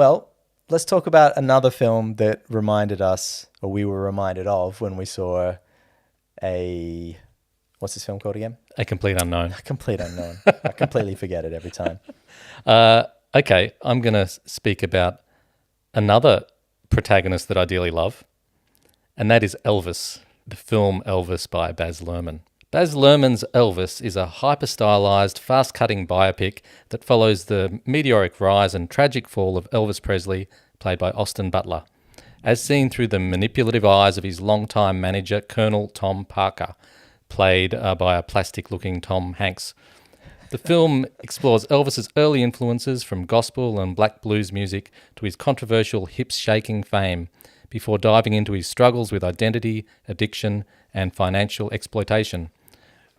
Well, let's talk about another film that reminded us, or we were reminded of, when we saw what's this film called again? A Complete Unknown. A Complete Unknown. I completely forget it every time. Okay, I'm going to speak about another protagonist that I dearly love, and that is Elvis, the film Elvis by Baz Luhrmann. Baz Luhrmann's Elvis is a hyper-stylized, fast-cutting biopic that follows the meteoric rise and tragic fall of Elvis Presley, played by Austin Butler, as seen through the manipulative eyes of his longtime manager, Colonel Tom Parker, played by a plastic-looking Tom Hanks. The film explores Elvis's early influences from gospel and black blues music to his controversial hips-shaking fame, before diving into his struggles with identity, addiction, and financial exploitation.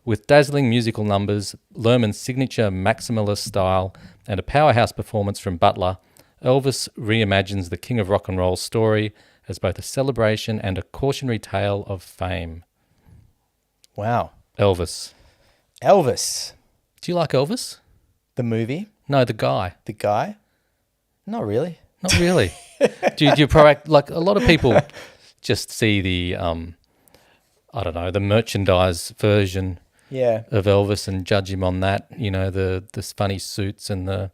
With dazzling musical numbers, Luhrmann's signature maximalist style, and a powerhouse performance from Butler, Elvis reimagines the King of Rock and Roll's story as both a celebration and a cautionary tale of fame. Wow. Elvis. Do you like Elvis? The movie? No, the guy. The guy? Not really. Not really. do you proact like a lot of people just see the I don't know, the merchandise version of Elvis and judge him on that, the funny suits and the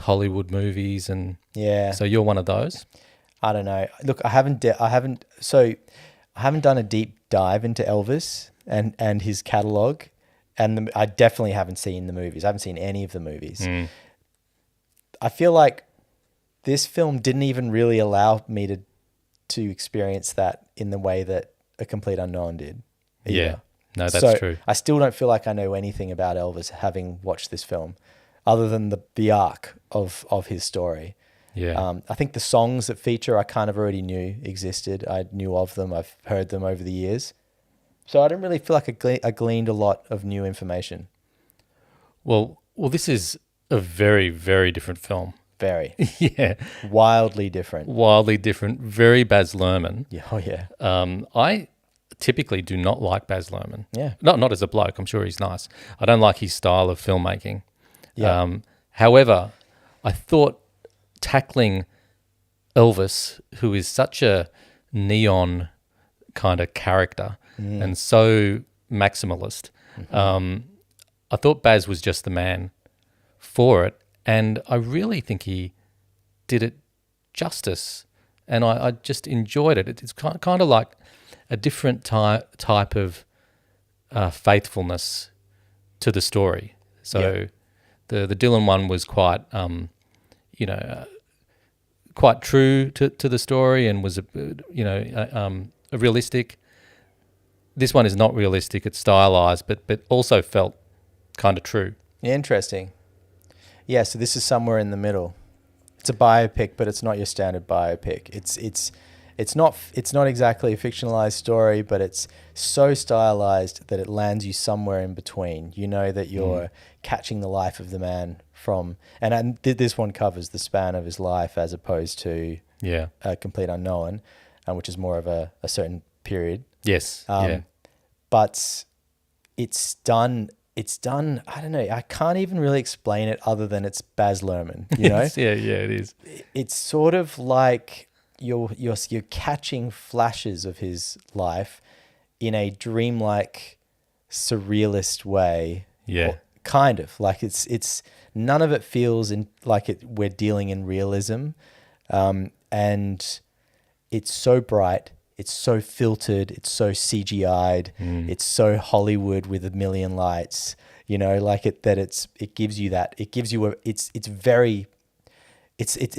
Hollywood movies, and so you're one of those? I don't know. Look, I haven't done a deep dive into Elvis and his catalog, and I definitely haven't seen the movies. I haven't seen any of the movies. I feel like this film didn't even really allow me to experience that in the way that A Complete Unknown did either. Yeah, no, that's true. I still don't feel like I know anything about Elvis having watched this film, other than the arc of his story. Yeah. I think the songs that feature I kind of already knew existed. I knew of them. I've heard them over the years. So I didn't really feel like I gleaned a lot of new information. Well, this is a very, very different film. Very. Yeah. Wildly different. Very Baz Luhrmann. Yeah. Oh, yeah. I typically do not like Baz Luhrmann. Yeah. Not as a bloke. I'm sure he's nice. I don't like his style of filmmaking. Yeah. However, I thought tackling Elvis, who is such a neon kind of character and so maximalist, I thought Baz was just the man for it. And I really think he did it justice, and I just enjoyed it. It's kind of like a different type of faithfulness to the story. So the Dylan one was quite, quite true to the story, and was a realistic. This one is not realistic; it's stylized, but also felt kind of true. Yeah, interesting. Yeah, so this is somewhere in the middle. It's a biopic, but it's not your standard biopic. It's not exactly a fictionalized story, but it's so stylized that it lands you somewhere in between. You know that you're catching the life of the man from, and this one covers the span of his life as opposed to A Complete Unknown, which is more of a certain period. Yes. But it's done. I don't know. I can't even really explain it other than it's Baz Luhrmann. You know? It is. It's sort of like you're catching flashes of his life in a dreamlike, surrealist way. Yeah. Kind of like it's none of it feels we're dealing in realism, and it's so bright. It's so filtered. It's so CGI'd. It's so Hollywood with a million lights. You know, like it gives you that. It gives you it's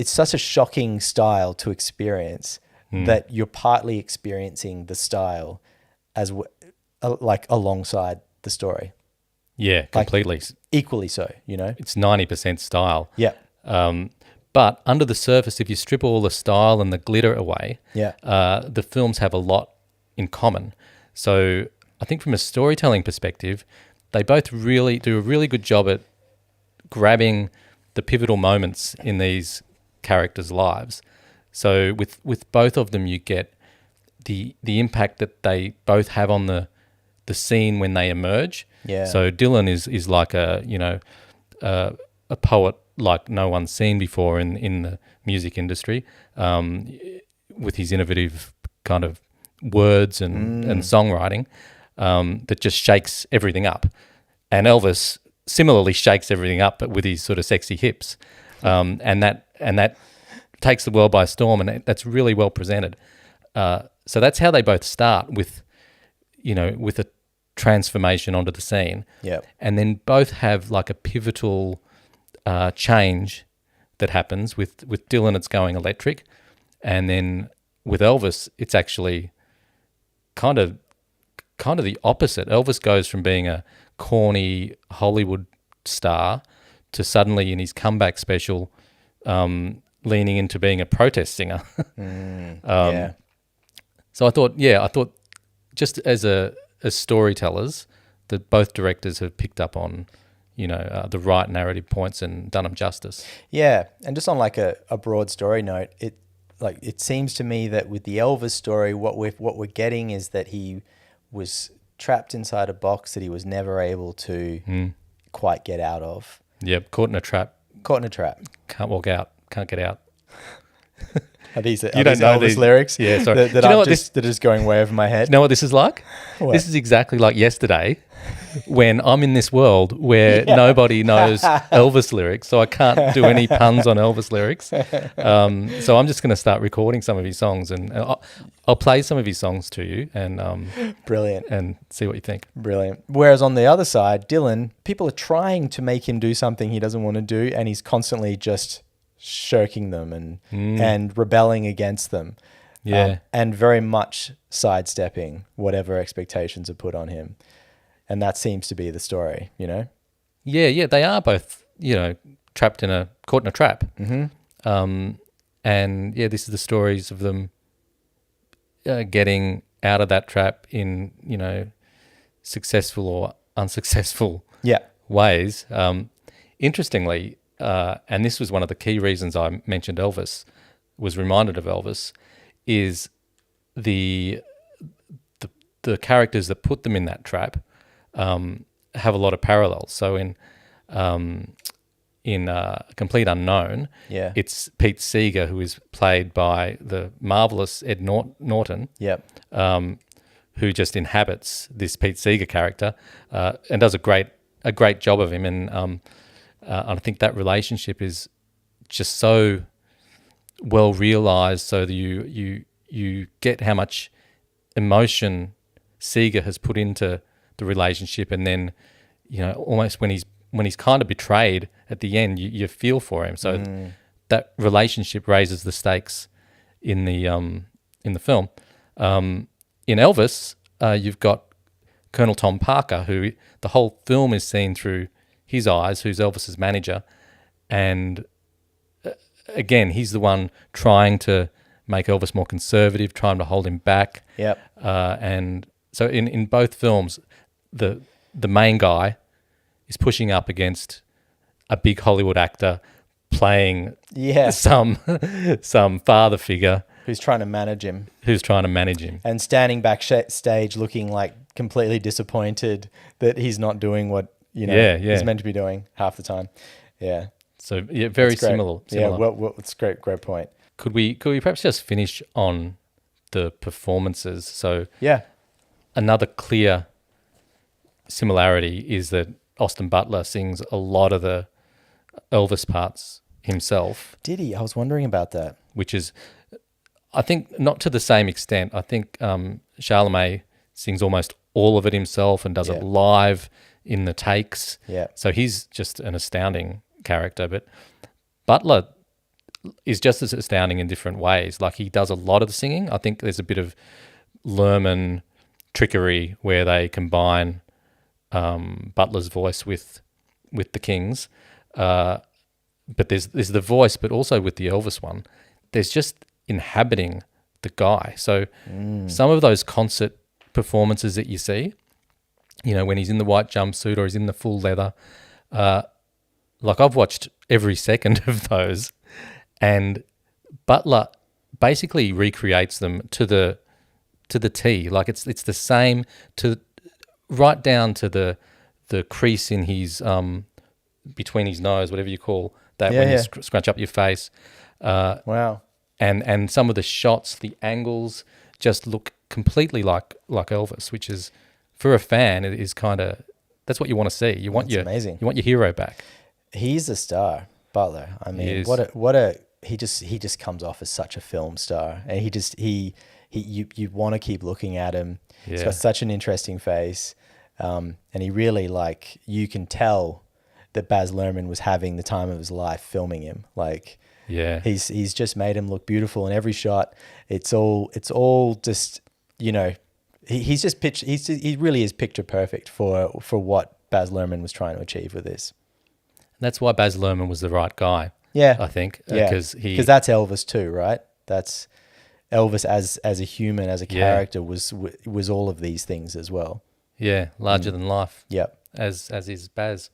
such a shocking style to experience that you're partly experiencing the style as like alongside the story. Yeah, completely. Like, equally so. You know, it's 90% style. Yeah. But under the surface, if you strip all the style and the glitter away, the films have a lot in common. So I think from a storytelling perspective, they both really do a really good job at grabbing the pivotal moments in these characters' lives. So with both of them, you get the impact that they both have on the scene when they emerge. Yeah. So Dylan is like a poet like no one's seen before in the music industry, with his innovative kind of words and songwriting, that just shakes everything up. And Elvis similarly shakes everything up, but with his sort of sexy hips, and that takes the world by storm, and that's really well presented. So that's how they both start with a transformation onto the scene. Yeah. And then both have like a pivotal change that happens. With Dylan, it's going electric, and then with Elvis, it's actually kind of the opposite. Elvis goes from being a corny Hollywood star to suddenly in his comeback special, leaning into being a protest singer. Yeah. So I thought just as storytellers, that both directors have picked up on, the right narrative points and done them justice. Yeah, and just on like a broad story note, it seems to me that with the Elvis story, what we're getting is that he was trapped inside a box that he was never able to quite get out of. Yep, caught in a trap. Can't walk out. Can't get out. Are these You don't know Elvis these lyrics? Yeah, sorry. That are just going way over my head. You know what this is like? What? This is exactly like yesterday when I'm in this world where nobody knows Elvis lyrics, so I can't do any puns on Elvis lyrics. So I'm just going to start recording some of his songs, and I'll play some of his songs to you, and Brilliant. and see what you think. Brilliant. Whereas on the other side, Dylan, people are trying to make him do something he doesn't want to do, and he's constantly just shirking them and rebelling against them. Yeah. And very much sidestepping whatever expectations are put on him. And that seems to be the story, Yeah, they are both, caught in a trap. Mm-hmm. And this is the stories of them getting out of that trap in, successful or unsuccessful ways. Interestingly, and this was one of the key reasons I mentioned Elvis, was reminded of Elvis, is the characters that put them in that trap have a lot of parallels. So in Complete Unknown, it's Pete Seeger, who is played by the marvelous Ed Norton, who just inhabits this Pete Seeger character and does a great job of him. And I think that relationship is just so well realized, so that you get how much emotion Seeger has put into the relationship, and then almost when he's kind of betrayed at the end, you feel for him. So that relationship raises the stakes in the film. In Elvis, you've got Colonel Tom Parker, who the whole film is seen through his eyes, who's Elvis's manager, and again, he's the one trying to make Elvis more conservative, trying to hold him back. Yep. And so in both films, the main guy is pushing up against a big Hollywood actor playing some father figure who's trying to manage him. And standing backstage looking like completely disappointed that he's not doing what he's meant to be doing half the time. Yeah. So very similar. Yeah, well, it's great point. Could we perhaps just finish on the performances? So another clear similarity is that Austin Butler sings a lot of the Elvis parts himself. Did he? I was wondering about that. Which is, I think, not to the same extent. I think Chalamet sings almost all of it himself and does it live in the takes. Yeah. So he's just an astounding character. But Butler is just as astounding in different ways. Like, he does a lot of the singing. I think there's a bit of Luhrmann trickery where they combine Butler's voice with the King's. But there's the voice, but also with the Elvis one, there's just inhabiting the guy. So some of those concert performances that you see, when he's in the white jumpsuit or he's in the full leather, like, I've watched every second of those, and Butler basically recreates them to the T. Like, it's the same right down to the crease in his between his nose, whatever you call that Yeah, when you yeah. scrunch up your face. Wow. And some of the shots, the angles just look completely like Elvis, which is, for a fan, it is kind of, that's what you want to see. You want That's amazing. You want your hero back. He's a star, Butler. I mean, is. he just comes off as such a film star, and you want to keep looking at him. He's Yeah. got such an interesting face, and he really, like, you can tell that Baz Luhrmann was having the time of his life filming him. Like, Yeah. he's just made him look beautiful in every shot. It's all just, you know, he really is picture perfect for what Baz Luhrmann was trying to achieve with this. That's why Baz Luhrmann was the right guy. Yeah, I think. yeah, Because that's Elvis too, right? That's Elvis as a human, as a character, was all of these things as well. Yeah, larger than life. Yep. As is Baz.